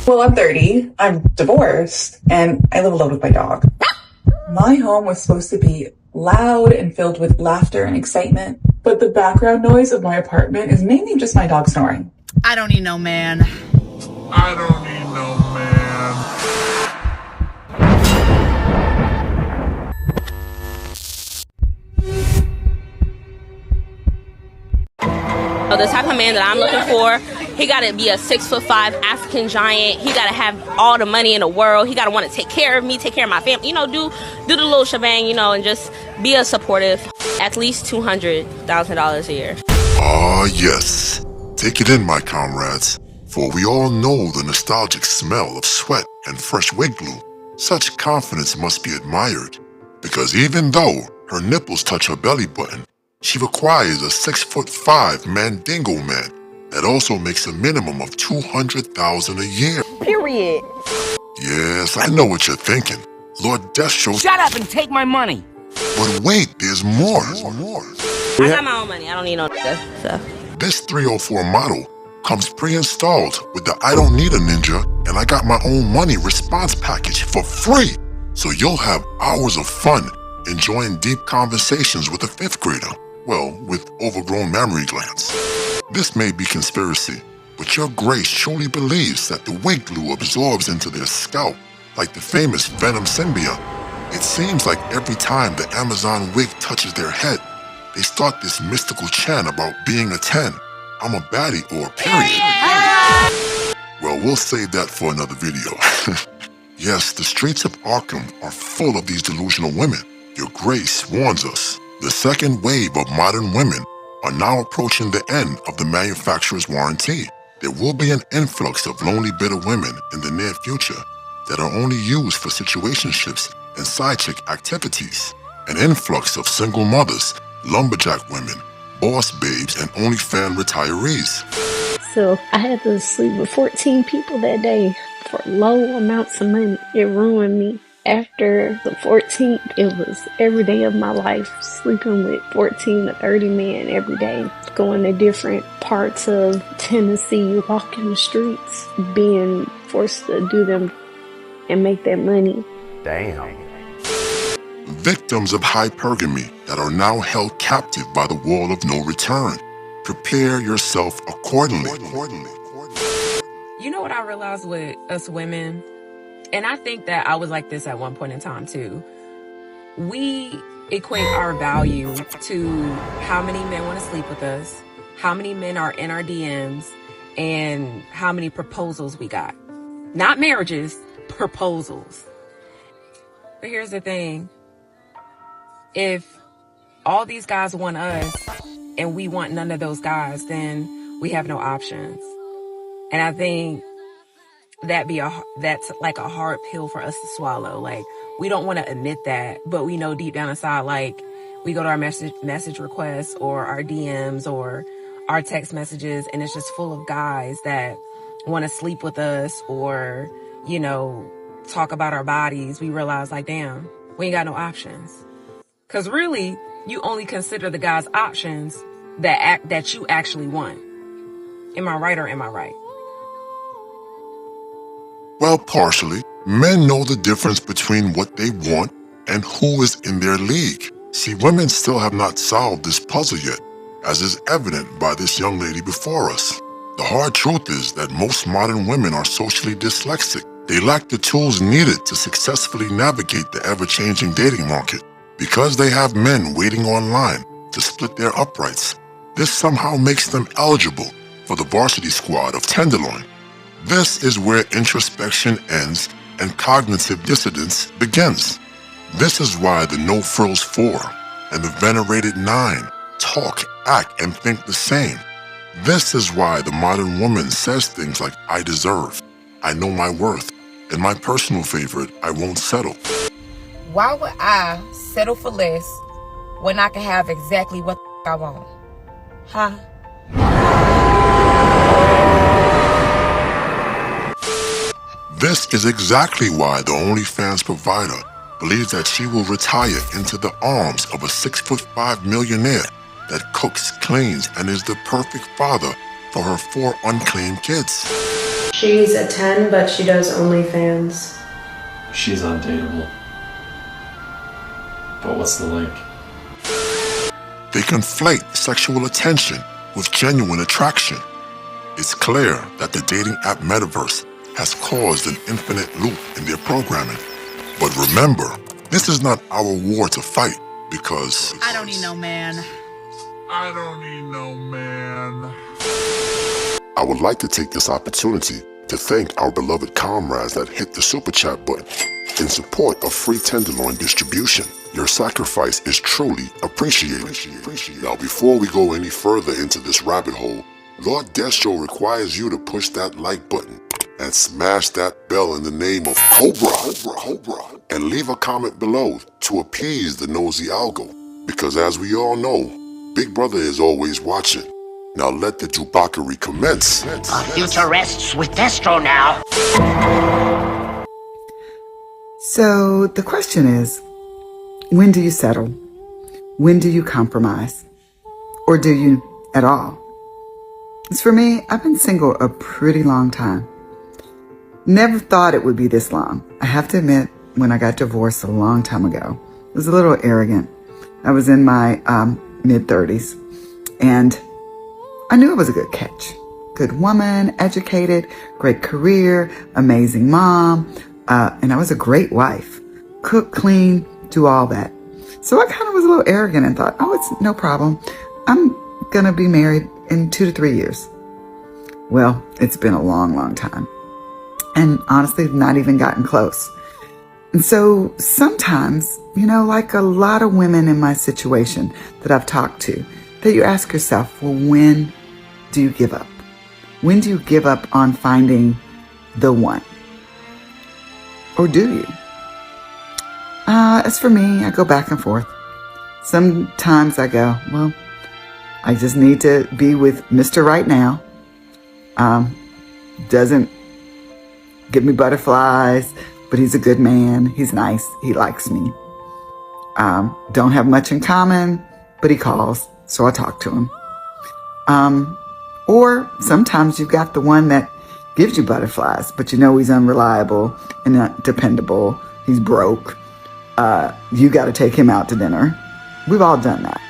Well, I'm 30, I'm divorced, and I live alone with my dog. My home was supposed to be loud and filled with laughter and excitement, but the background noise of my apartment is mainly just my dog snoring. I don't need no man. I don't need no man. The type of man that I'm looking for, he gotta be a 6'5" African giant. He gotta have all the money in the world. He gotta want to take care of me, take care of my family. You know, do the little shebang, you know, and just be a supportive. At least $200,000 a year. Ah, yes. Take it in, my comrades. For we all know the nostalgic smell of sweat and fresh wig glue. Such confidence must be admired, because even though her nipples touch her belly button, she requires a 6'5" Mandingo man that also makes a minimum of $200,000 a year. Period. Yes, I know what you're thinking. Lord Death shows. Shut up and take my money. But wait, there's more. I got my own money. I don't need no stuff. This 304 model comes pre-installed with the I don't need a ninja and I got my own money response package for free. So you'll have hours of fun enjoying deep conversations with a 5th grader. Well, with overgrown mammary glands. This may be conspiracy, but your grace truly believes that the wig glue absorbs into their scalp like the famous Venom symbiote. It seems like every time the Amazon wig touches their head, they start this mystical chant about being a 10. I'm a baddie or period. Well, we'll save that for another video. Yes, the streets of Arkham are full of these delusional women. Your grace warns us. The second wave of modern women are now approaching the end of the manufacturer's warranty. There will be an influx of lonely, bitter women in the near future that are only used for situationships and side chick activities. An influx of single mothers, lumberjack women, boss babes, and OnlyFans retirees. So I had to sleep with 14 people that day for low amounts of money. It ruined me. After the 14th, it was every day of my life, sleeping with 14 to 30 men every day, going to different parts of Tennessee, walking the streets, being forced to do them and make that money. Damn. Victims of hypergamy that are now held captive by the wall of no return. Prepare yourself accordingly. You know what I realized with us women? And I think that I was like this at one point in time too. We equate our value to how many men want to sleep with us, how many men are in our DMs, and how many proposals we got. Not marriages, proposals. But here's the thing. If all these guys want us and we want none of those guys, then we have no options. And I think that's like a hard pill for us to swallow. Like, we don't want to admit that, but we know deep down inside, like, we go to our message requests or our DMs or our text messages, and it's just full of guys that want to sleep with us or, you know, talk about our bodies. We realize, like, damn, we ain't got no options. Because really, you only consider the guy's options that you actually want. Am I right or am I right? Well, partially. Men know the difference between what they want and who is in their league. See, women still have not solved this puzzle yet, as is evident by this young lady before us. The hard truth is that most modern women are socially dyslexic. They lack the tools needed to successfully navigate the ever-changing dating market. Because they have men waiting online to split their uprights, this somehow makes them eligible for the varsity squad of Tenderloin. This is where introspection ends and cognitive dissonance begins. This is why the No Frills 4 and the venerated 9 talk, act, and think the same. This is why the modern woman says things like, I deserve, I know my worth, and my personal favorite, I won't settle. Why would I settle for less when I can have exactly what I want? Huh? This is exactly why the OnlyFans provider believes that she will retire into the arms of a 6'5" millionaire that cooks, cleans, and is the perfect father for her 4 unclaimed kids. She's a 10, but she does OnlyFans. She's undateable. But what's the link? They conflate sexual attention with genuine attraction. It's clear that the dating app metaverse has caused an infinite loop in their programming. But remember, this is not our war to fight because I don't need no man. I don't need no man. I would like to take this opportunity to thank our beloved comrades that hit the super chat button in support of free tenderloin distribution. Your sacrifice is truly appreciated. Now, before we go any further into this rabbit hole, Lord Destro requires you to push that like button and smash that bell in the name of Cobra, and leave a comment below to appease the nosy algo. Because as we all know, Big Brother is always watching. Now let the Jubakari commence. Our future rests with Destro now. So the question is, when do you settle? When do you compromise? Or do you at all? As for me, I've been single a pretty long time. Never thought it would be this long. I have to admit, when I got divorced a long time ago, I was a little arrogant. I was in my mid-30s, and I knew it was a good catch. Good woman, educated, great career, amazing mom, and I was a great wife. Cook, clean, do all that. So I kind of was a little arrogant and thought, oh, it's no problem. I'm going to be married in 2 to 3 years. Well, it's been a long, long time. And honestly, not even gotten close. And so sometimes, like a lot of women in my situation that I've talked to, that you ask yourself, well, when do you give up? When do you give up on finding the one? Or do you? As for me, I go back and forth. Sometimes I go, well, I just need to be with Mr. Right Now. Doesn't give me butterflies, but he's a good man. He's nice. He likes me. Don't have much in common, but he calls, so I talk to him. Or sometimes you've got the one that gives you butterflies, but he's unreliable and not dependable. He's broke. You got to take him out to dinner. We've all done that.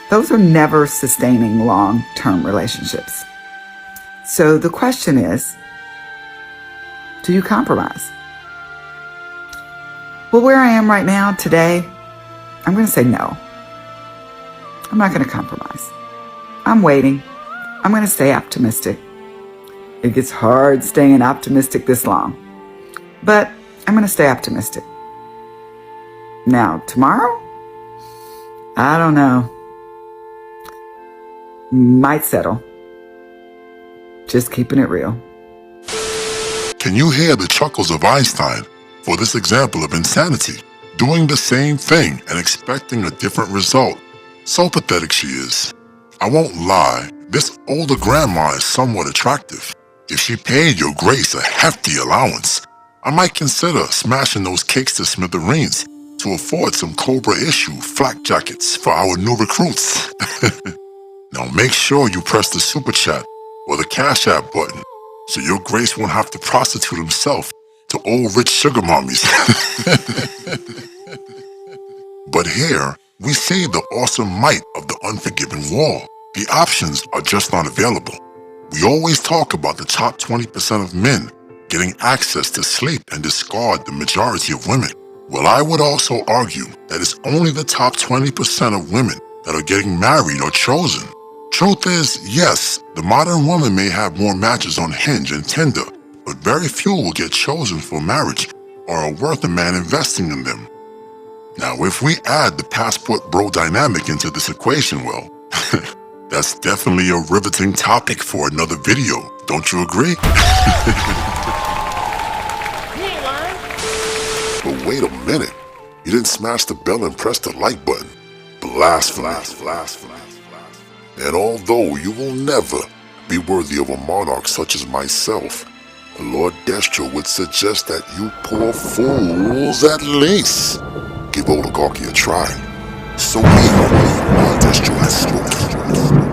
Those are never sustaining long-term relationships. So the question is, do you compromise? Well, where I am right now, today, I'm going to say no. I'm not going to compromise. I'm waiting. I'm going to stay optimistic. It gets hard staying optimistic this long, but I'm going to stay optimistic. Now, tomorrow? I don't know. Might settle. Just keeping it real. Can you hear the chuckles of Einstein for this example of insanity? Doing the same thing and expecting a different result. So pathetic she is. I won't lie, this older grandma is somewhat attractive. If she paid your grace a hefty allowance, I might consider smashing those cakes to smithereens to afford some Cobra issue flak jackets for our new recruits. Now make sure you press the super chat or the Cash App button so your grace won't have to prostitute himself to old rich sugar mommies. But here, we see the awesome might of the unforgiving wall. The options are just not available. We always talk about the top 20% of men getting access to sleep and discard the majority of women. Well, I would also argue that it's only the top 20% of women that are getting married or chosen. Truth is, yes, the modern woman may have more matches on Hinge and Tinder, but very few will get chosen for marriage or are worth a man investing in them. Now, if we add the passport bro dynamic into this equation, well, that's definitely a riveting topic for another video. Don't you agree? But wait a minute. You didn't smash the bell and press the like button. Blasphemy. And although you will never be worthy of a monarch such as myself, Lord Destro would suggest that you poor fools at least give oligarchy a try. So here, Lord Destro has spoken.